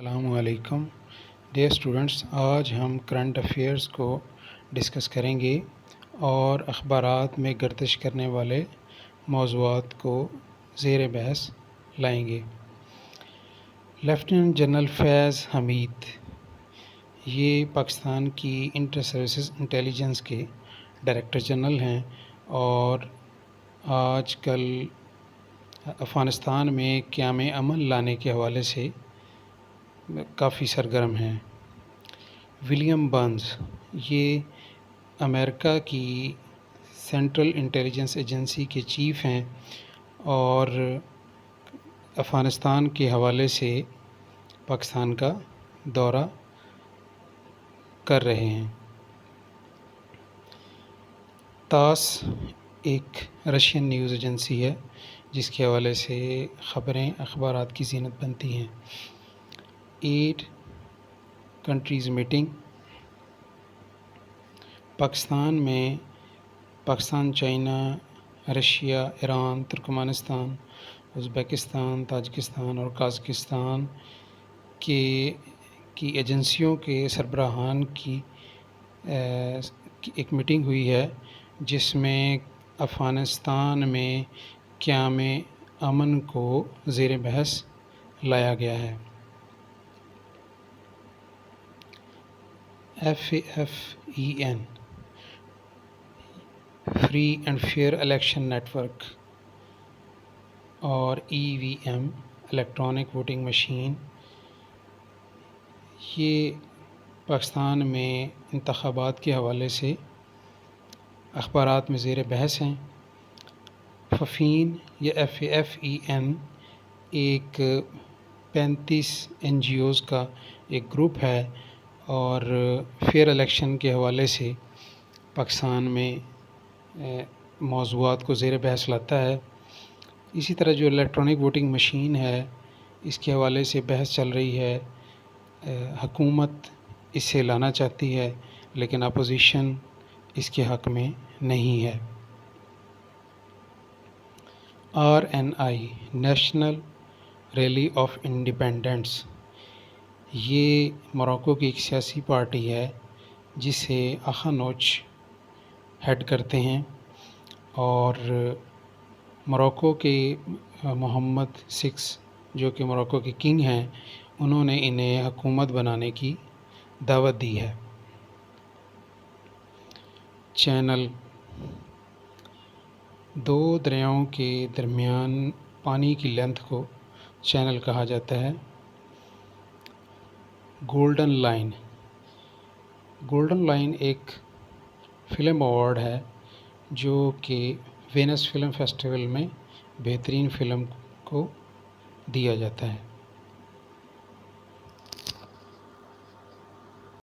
السلام علیکم dear students, آج ہم کرنٹ افیئرس کو ڈسکس کریں گے اور اخبارات میں گردش کرنے والے موضوعات کو زیر بحث لائیں گے۔ لیفٹیننٹ جنرل فیض حمید یہ پاکستان کی انٹر سروسز انٹیلیجنس کے ڈائریکٹر جنرل ہیں اور آج کل افغانستان میں قیام امن لانے کے حوالے سے کافی سرگرم ہیں۔ ولیم برنز یہ امریکہ کی سینٹرل انٹیلیجنس ایجنسی کے چیف ہیں اور افغانستان کے حوالے سے پاکستان کا دورہ کر رہے ہیں۔ تاس ایک رشین نیوز ایجنسی ہے جس کے حوالے سے اخبارات کی زینت بنتی ہیں۔ 8 کنٹریز میٹنگ پاکستان میں China, Russia, Iran, Turkmenistan, Uzbekistan, Tajikistan اور قازقستان کی ایجنسیوں کے سربراہان کی ایک میٹنگ ہوئی ہے جس میں افغانستان میں قیام امن کو زیر بحث لایا گیا ہے۔ FAFEN free and fair election network اور EVM الیکٹرانک ووٹنگ مشین یہ پاکستان میں انتخابات کے حوالے سے اخبارات میں زیر بحث ہیں۔ ففین یا FAFEN ایک 35 NGOs کا ایک گروپ ہے اور فیئر الیکشن کے حوالے سے پاکستان میں موضوعات کو زیر بحث لاتا ہے۔ اسی طرح جو الیکٹرانک ووٹنگ مشین ہے اس کے حوالے سے بحث چل رہی ہے۔ حکومت اسے لانا چاہتی ہے لیکن اپوزیشن اس کے حق میں نہیں ہے۔ RNI national rally of independence یہ موروکو کی ایک سیاسی پارٹی ہے جسے اخانوچ ہیڈ کرتے ہیں اور موروکو کے محمد 6 جو کہ موروکو کے کنگ ہیں انہوں نے انہیں حکومت بنانے کی دعوت دی ہے۔ چینل 2 دریاؤں کے درمیان پانی کی لینتھ کو چینل کہا جاتا ہے۔ گولڈن لائن ایک فلم ایوارڈ ہے جو کہ وینس فلم فیسٹیول میں بہترین فلم کو دیا جاتا ہے۔